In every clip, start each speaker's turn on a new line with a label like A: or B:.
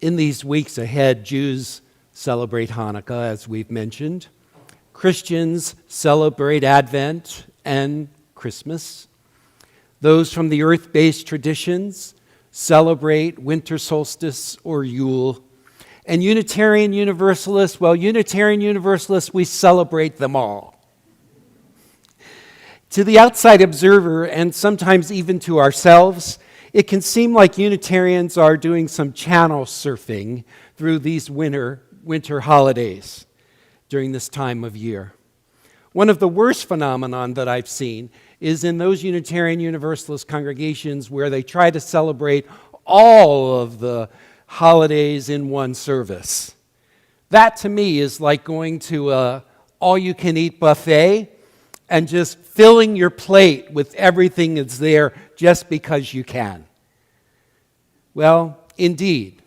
A: In these weeks ahead, Jews celebrate Hanukkah, as we've mentioned. Christians celebrate Advent and Christmas. Those from the earth-based traditions celebrate winter solstice or Yule. And Unitarian Universalists, we celebrate them all. To the outside observer, and sometimes even to ourselves, it can seem like Unitarians are doing some channel surfing through these winter holidays during this time of year. One of the worst phenomenon that I've seen is in those Unitarian Universalist congregations where they try to celebrate all of the holidays in one service. That to me is like going to an all-you-can-eat buffet and just filling your plate with everything that's there just because you can. Well, indeed,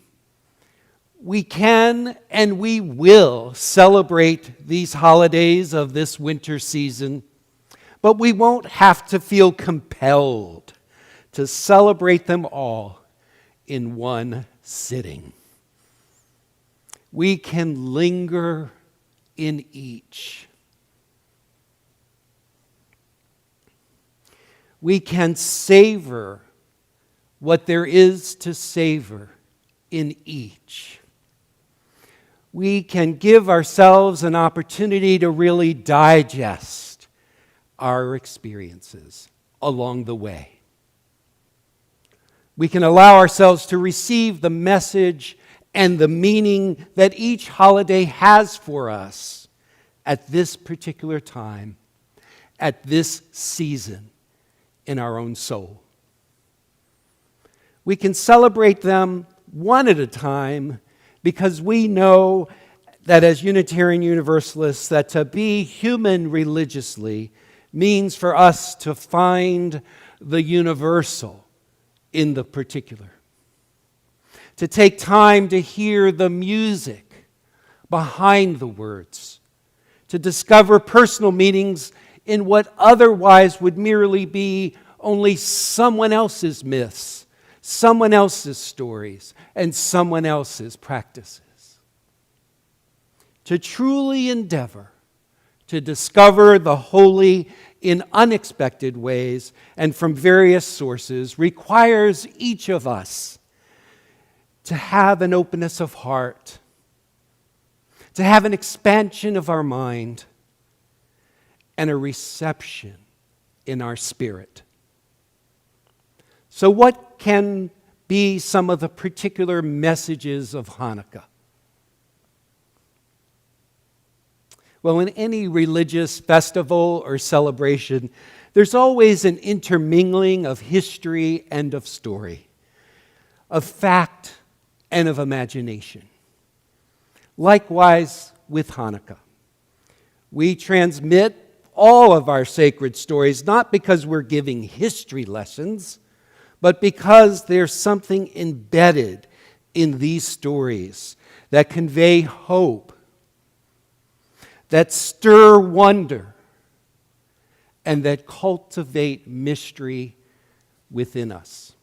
A: we can and we will celebrate these holidays of this winter season, but we won't have to feel compelled to celebrate them all in one sitting. We can linger in each. We can savor what there is to savor in each. We can give ourselves an opportunity to really digest our experiences along the way. We can allow ourselves to receive the message and the meaning that each holiday has for us at this particular time, at this season in our own soul. We can celebrate them one at a time because we know that as Unitarian Universalists, that to be human religiously means for us to find the universal in the particular. To take time to hear the music behind the words. To discover personal meanings in what otherwise would merely be only someone else's myths, someone else's stories, and someone else's practices. To truly endeavor to discover the holy in unexpected ways and from various sources requires each of us to have an openness of heart, to have an expansion of our mind, and a reception in our spirit. So what can be some of the particular messages of Hanukkah? Well, in any religious festival or celebration, there's always an intermingling of history and of story, of fact and of imagination. Likewise with Hanukkah. We transmit all of our sacred stories, not because we're giving history lessons, but because there's something embedded in these stories that convey hope, that stir wonder, and that cultivate mystery within us.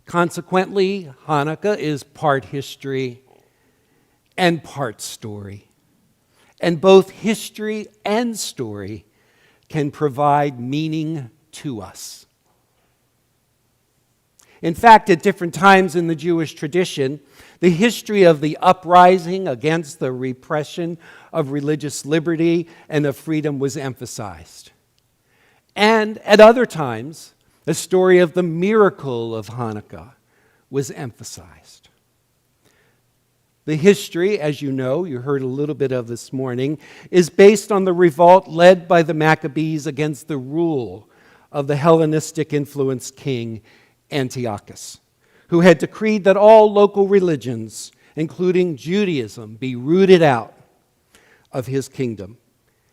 A: Consequently, Hanukkah is part history and part story. And both history and story can provide meaning to us. In fact, at different times in the Jewish tradition, the history of the uprising against the repression of religious liberty and of freedom was emphasized. And at other times, the story of the miracle of Hanukkah was emphasized. The history, as you know, you heard a little bit of this morning, is based on the revolt led by the Maccabees against the rule of the Hellenistic-influenced king Antiochus, who had decreed that all local religions, including Judaism, be rooted out of his kingdom.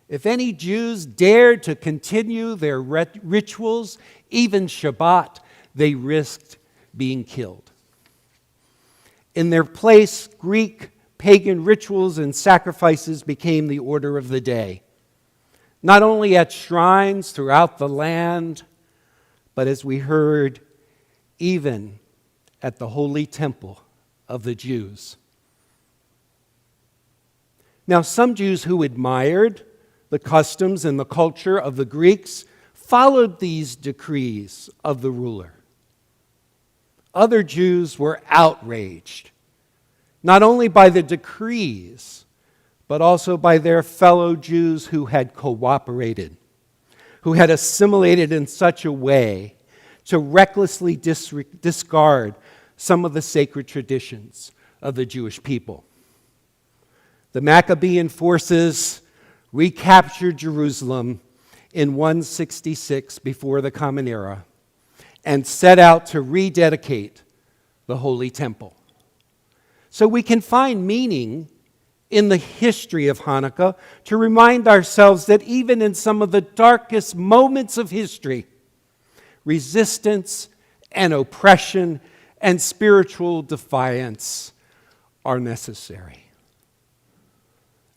A: If any Jews dared to continue their rituals, even Shabbat, they risked being killed. In their place, Greek pagan rituals and sacrifices became the order of the day, not only at shrines throughout the land, but as we heard, even at the holy temple of the Jews. Now, some Jews who admired the customs and the culture of the Greeks followed these decrees of the ruler. Other Jews were outraged, not only by the decrees, but also by their fellow Jews who had cooperated, who had assimilated in such a way to recklessly discard some of the sacred traditions of the Jewish people. The Maccabean forces recaptured Jerusalem in 166 before the Common Era and set out to rededicate the Holy Temple. So we can find meaning in the history of Hanukkah to remind ourselves that even in some of the darkest moments of history, resistance and oppression and spiritual defiance are necessary.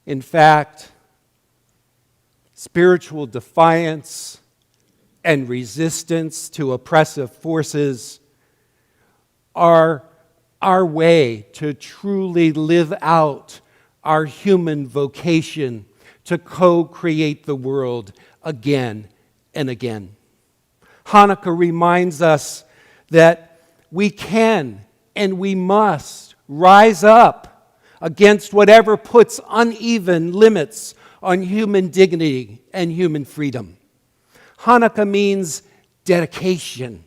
A: In fact, spiritual defiance and resistance to oppressive forces are our way to truly live out our human vocation to co-create the world again and again. Hanukkah reminds us that we can and we must rise up against whatever puts uneven limits on human dignity and human freedom. Hanukkah means dedication,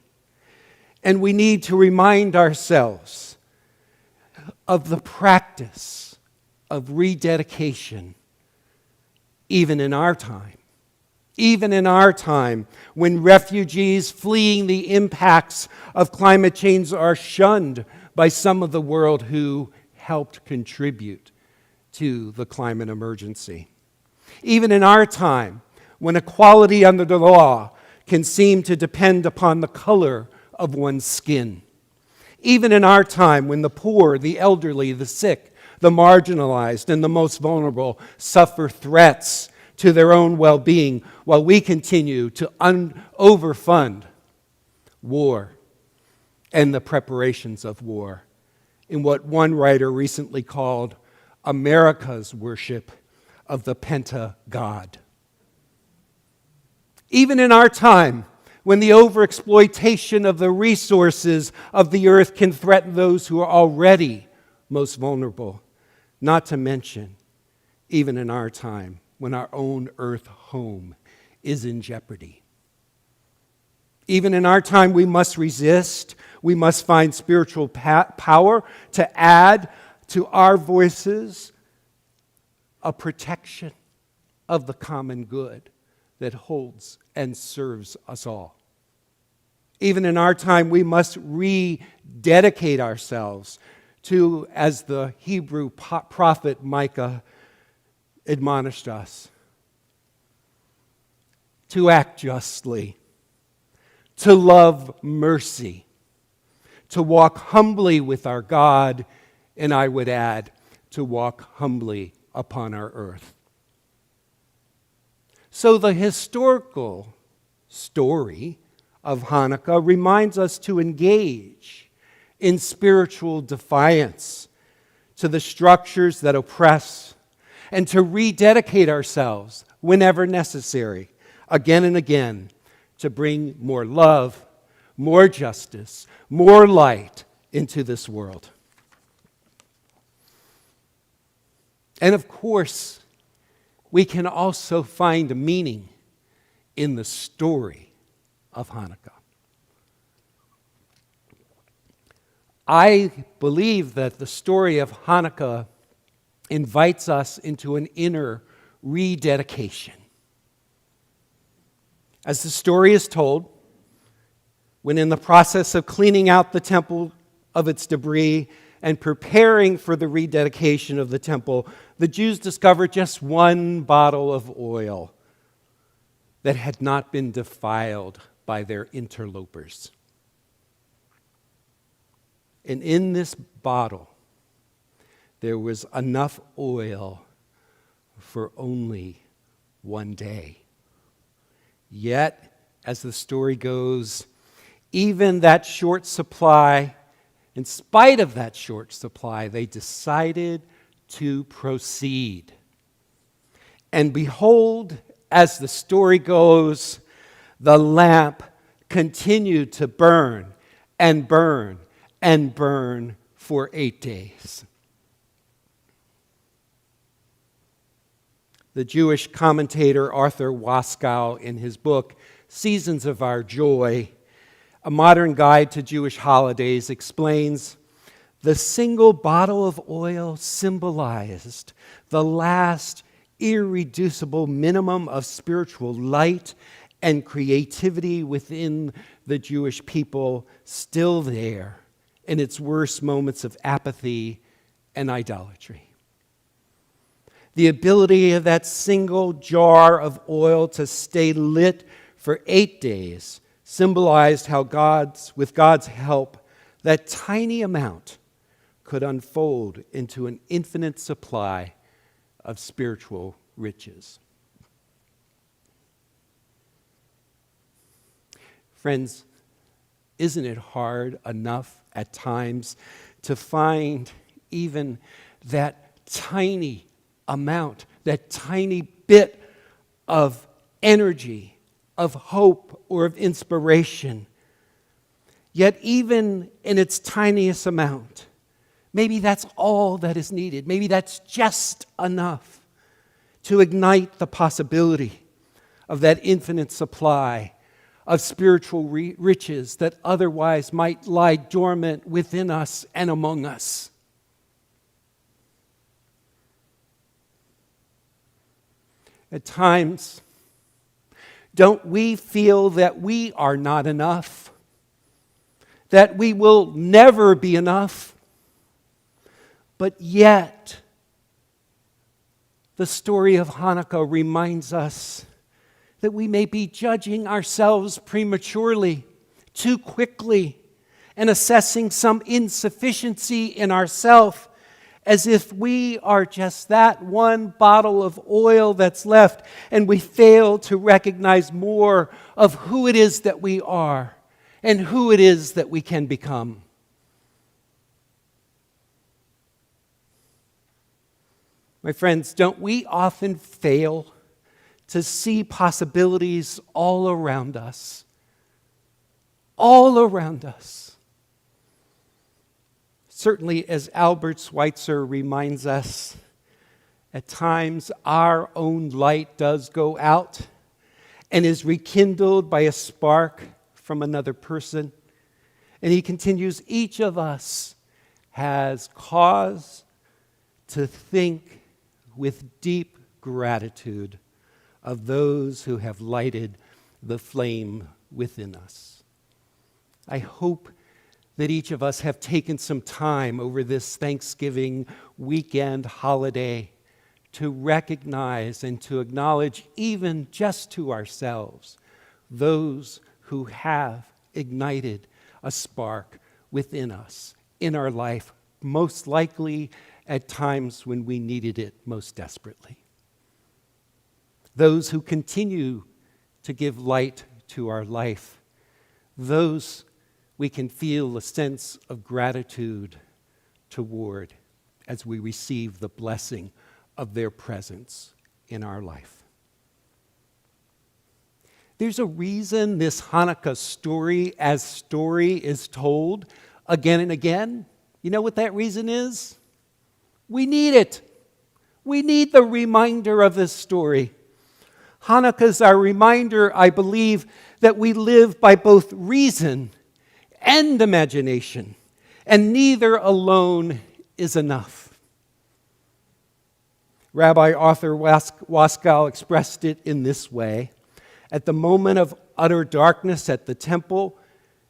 A: and we need to remind ourselves of the practice of rededication even in our time. Even in our time, when refugees fleeing the impacts of climate change are shunned by some of the world who helped contribute to the climate emergency. Even in our time, when equality under the law can seem to depend upon the color of one's skin. Even in our time, when the poor, the elderly, the sick, the marginalized, and the most vulnerable suffer threats to their own well-being, while we continue to overfund war and the preparations of war in what one writer recently called America's worship of the Penta-God. Even in our time, when the overexploitation of the resources of the earth can threaten those who are already most vulnerable, not to mention, even in our time, when our own earth home is in jeopardy. Even in our time, we must resist. We must find spiritual power to add to our voices a protection of the common good that holds and serves us all. Even in our time, we must rededicate ourselves to, as the Hebrew prophet Micah admonished us, to act justly, to love mercy, to walk humbly with our God, and I would add, to walk humbly upon our earth. So the historical story of Hanukkah reminds us to engage in spiritual defiance to the structures that oppress and to rededicate ourselves whenever necessary, again and again, to bring more love, more justice, more light into this world. And of course, we can also find meaning in the story of Hanukkah. I believe that the story of Hanukkah invites us into an inner rededication. As the story is told, when in the process of cleaning out the temple of its debris and preparing for the rededication of the temple, the Jews discovered just one bottle of oil that had not been defiled by their interlopers. And in this bottle, there was enough oil for only one day. Yet, as the story goes, even that short supply In spite of that short supply, they decided to proceed. And behold, as the story goes, the lamp continued to burn and burn and burn for 8 days. The Jewish commentator Arthur Waskow, in his book, Seasons of Our Joy, a modern guide to Jewish holidays, explains the single bottle of oil symbolized the last irreducible minimum of spiritual light and creativity within the Jewish people, still there in its worst moments of apathy and idolatry. The ability of that single jar of oil to stay lit for 8 days symbolized how with God's help, that tiny amount could unfold into an infinite supply of spiritual riches. Friends, isn't it hard enough at times to find even that tiny amount, that tiny bit of energy, of hope, or of inspiration? Yet even in its tiniest amount, maybe that's all that is needed. Maybe that's just enough to ignite the possibility of that infinite supply of spiritual riches that otherwise might lie dormant within us and among us. At times, don't we feel that we are not enough? That we will never be enough? But yet, the story of Hanukkah reminds us that we may be judging ourselves prematurely, too quickly, and assessing some insufficiency in ourselves, as if we are just that one bottle of oil that's left, and we fail to recognize more of who it is that we are and who it is that we can become. My friends, don't we often fail to see possibilities all around us? All around us. Certainly, as Albert Schweitzer reminds us, at times our own light does go out and is rekindled by a spark from another person. And he continues, each of us has cause to think with deep gratitude of those who have lighted the flame within us. I hope that each of us have taken some time over this Thanksgiving weekend holiday to recognize and to acknowledge, even just to ourselves, those who have ignited a spark within us, in our life, most likely at times when we needed it most desperately. Those who continue to give light to our life, those we can feel a sense of gratitude toward as we receive the blessing of their presence in our life. There's a reason this Hanukkah story is told again and again. You know what that reason is? We need it. We need the reminder of this story. Hanukkah is our reminder, I believe, that we live by both reason and imagination, and neither alone is enough. Rabbi Arthur Waskow expressed it in this way: at the moment of utter darkness at the temple,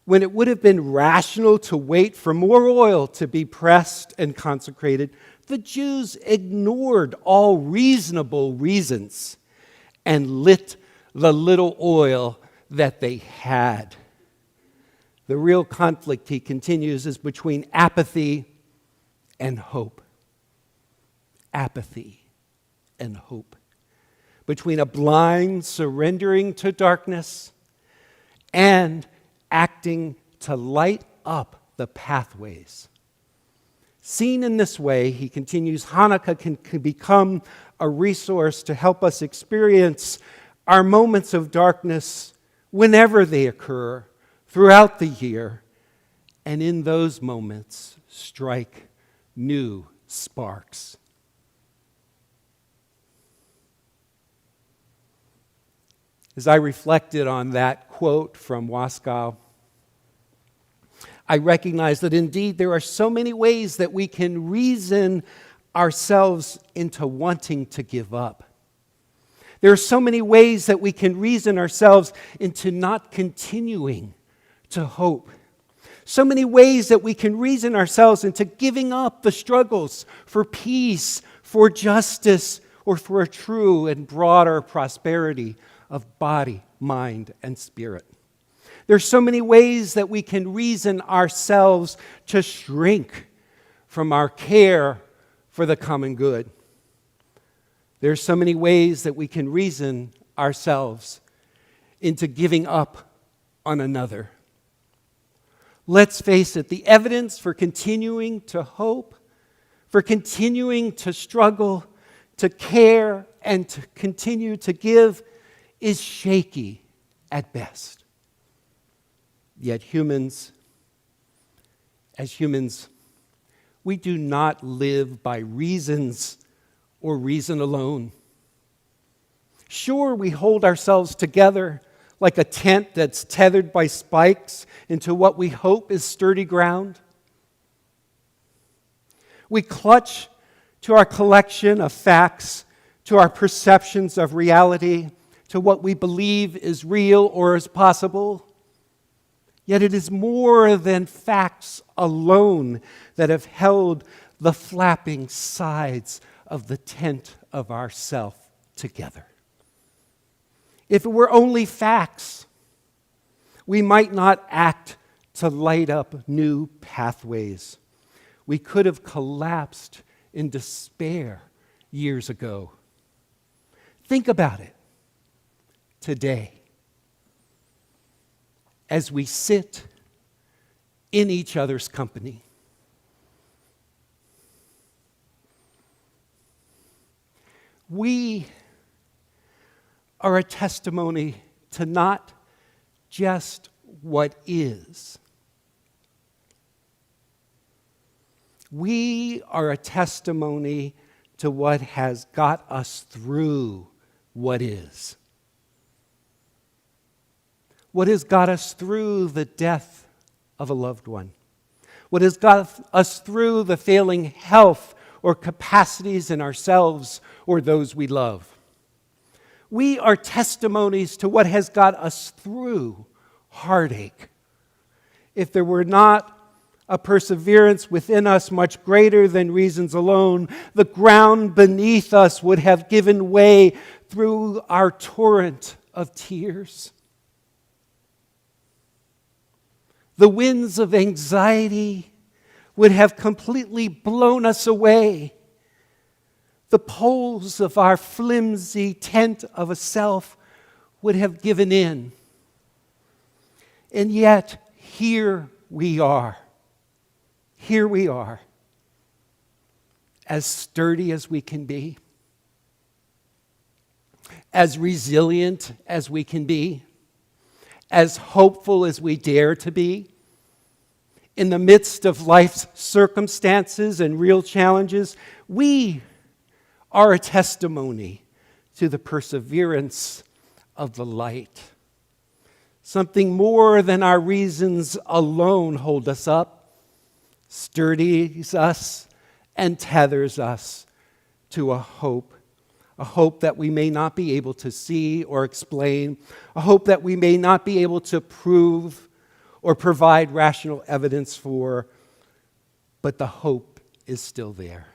A: when it would have been rational to wait for more oil to be pressed and consecrated, the Jews ignored all reasonable reasons and lit the little oil that they had. The real conflict, he continues, is between apathy and hope. Apathy and hope. Between a blind surrendering to darkness and acting to light up the pathways. Seen in this way, he continues, Hanukkah can become a resource to help us experience our moments of darkness whenever they occur throughout the year, and in those moments strike new sparks. As I reflected on that quote from Waskow, I recognize that indeed there are so many ways that we can reason ourselves into wanting to give up. There are so many ways that we can reason ourselves into not continuing to hope. So many ways that we can reason ourselves into giving up the struggles for peace, for justice, or for a true and broader prosperity of body, mind, and spirit. There's so many ways that we can reason ourselves to shrink from our care for the common good. There's so many ways that we can reason ourselves into giving up on another. Let's face it, the evidence for continuing to hope, for continuing to struggle, to care, and to continue to give is shaky at best. Yet as humans, we do not live by reasons or reason alone. Sure, we hold ourselves together like a tent that's tethered by spikes into what we hope is sturdy ground. We clutch to our collection of facts, to our perceptions of reality, to what we believe is real or is possible. Yet it is more than facts alone that have held the flapping sides of the tent of ourself together. If it were only facts, we might not act to light up new pathways. We could have collapsed in despair years ago. Think about it today as we sit in each other's company. We are a testimony to not just what is. We are a testimony to what has got us through what is. What has got us through the death of a loved one. What has got us through the failing health or capacities in ourselves or those we love. We are testimonies to what has got us through heartache. If there were not a perseverance within us much greater than reasons alone, the ground beneath us would have given way through our torrent of tears. The winds of anxiety would have completely blown us away. The poles of our flimsy tent of a self would have given in. And yet, here we are. Here we are, as sturdy as we can be, as resilient as we can be, as hopeful as we dare to be. In the midst of life's circumstances and real challenges, we are a testimony to the perseverance of the light. Something more than our reasons alone hold us up, sturdies us, and tethers us to a hope that we may not be able to see or explain, a hope that we may not be able to prove or provide rational evidence for, but the hope is still there.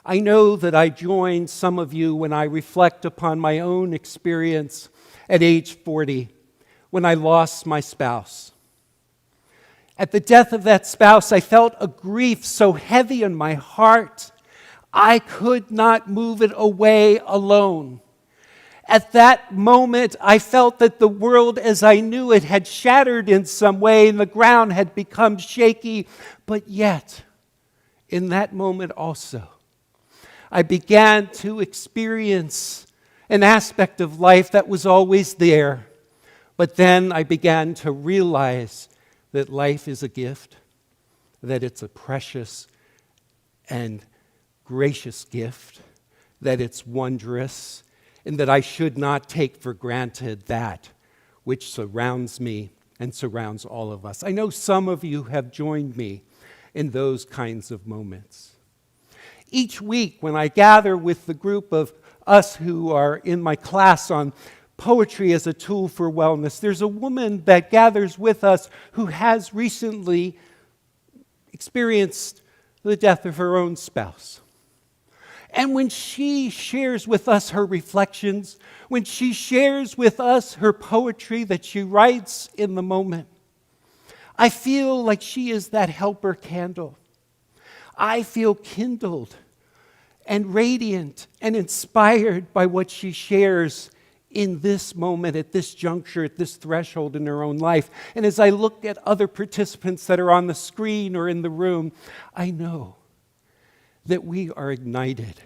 A: I know that I join some of you when I reflect upon my own experience at age 40, when I lost my spouse. At the death of that spouse, I felt a grief so heavy in my heart, I could not move it away alone. At that moment, I felt that the world as I knew it had shattered in some way and the ground had become shaky. But yet, in that moment also, I began to experience an aspect of life that was always there. But then I began to realize that life is a gift, that it's a precious and gracious gift, that it's wondrous, and that I should not take for granted that which surrounds me and surrounds all of us. I know some of you have joined me in those kinds of moments. Each week when I gather with the group of us who are in my class on poetry as a tool for wellness, there's a woman that gathers with us who has recently experienced the death of her own spouse. And when she shares with us her reflections, when she shares with us her poetry that she writes in the moment, I feel like she is that helper candle. I feel kindled and radiant and inspired by what she shares in this moment, at this juncture, at this threshold in her own life. And as I look at other participants that are on the screen or in the room, I know that we are ignited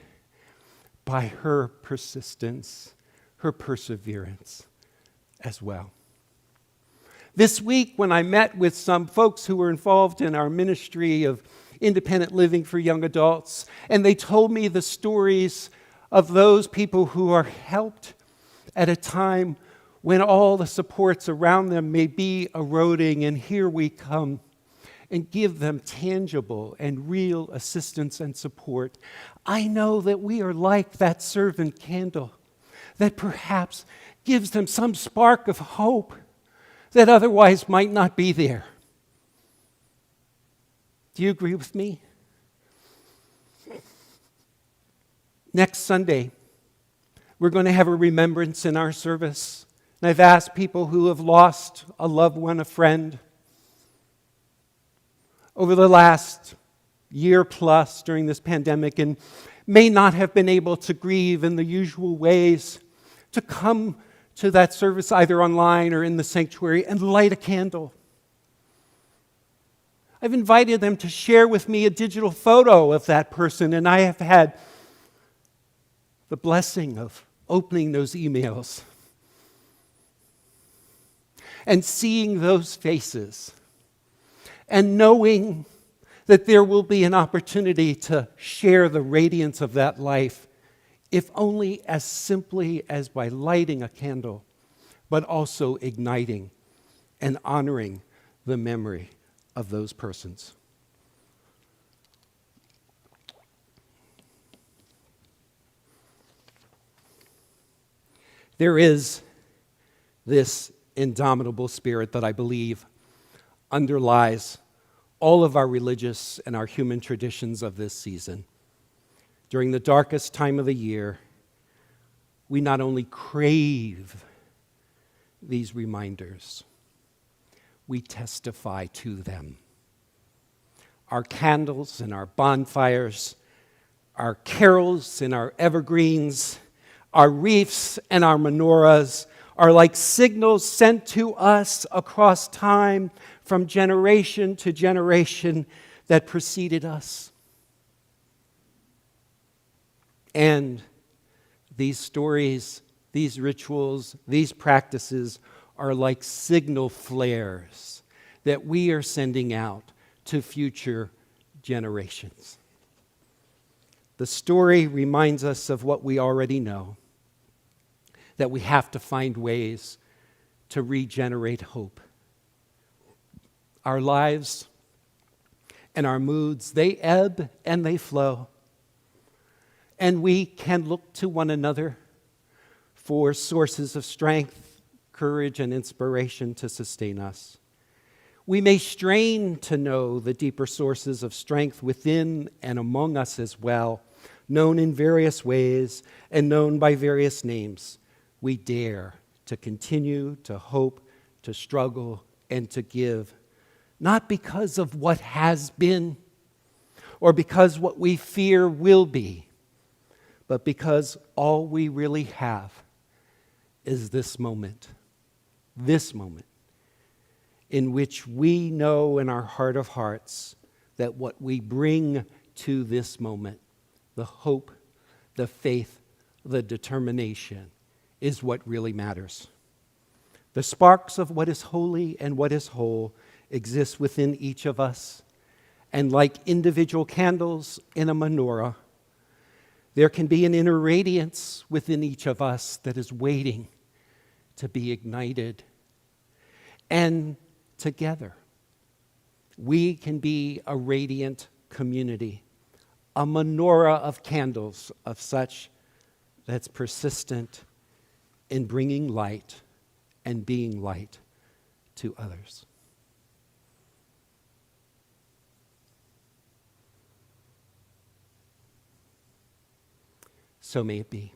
A: by her persistence, her perseverance as well. This week, when I met with some folks who were involved in our ministry of independent living for young adults, and they told me the stories of those people who are helped at a time when all the supports around them may be eroding, and here we come and give them tangible and real assistance and support. I know that we are like that servant candle that perhaps gives them some spark of hope that otherwise might not be there. Do you agree with me? Next Sunday, we're going to have a remembrance in our service. And I've asked people who have lost a loved one, a friend, over the last year plus during this pandemic and may not have been able to grieve in the usual ways, to come to that service either online or in the sanctuary and light a candle. I've invited them to share with me a digital photo of that person, and I have had the blessing of opening those emails and seeing those faces and knowing that there will be an opportunity to share the radiance of that life, if only as simply as by lighting a candle, but also igniting and honoring the memory of those persons. There is this indomitable spirit that I believe underlies all of our religious and our human traditions of this season. During the darkest time of the year, we not only crave these reminders, we testify to them. Our candles and our bonfires, our carols and our evergreens, our wreaths and our menorahs are like signals sent to us across time from generation to generation that preceded us. And these stories, these rituals, these practices are like signal flares that we are sending out to future generations. The story reminds us of what we already know, that we have to find ways to regenerate hope. Our lives and our moods, they ebb and they flow. And we can look to one another for sources of strength, courage, and inspiration to sustain us. We may strain to know the deeper sources of strength within and among us as well, known in various ways and known by various names. We dare to continue to hope, to struggle, and to give, not because of what has been or because what we fear will be, but because all we really have is this moment in which we know in our heart of hearts that what we bring to this moment, the hope, the faith, the determination, is what really matters. The sparks of what is holy and what is whole exist within each of us, and like individual candles in a menorah, there can be an inner radiance within each of us that is waiting to be ignited. And together, we can be a radiant community, a menorah of candles of such that's persistent in bringing light and being light to others. So may it be.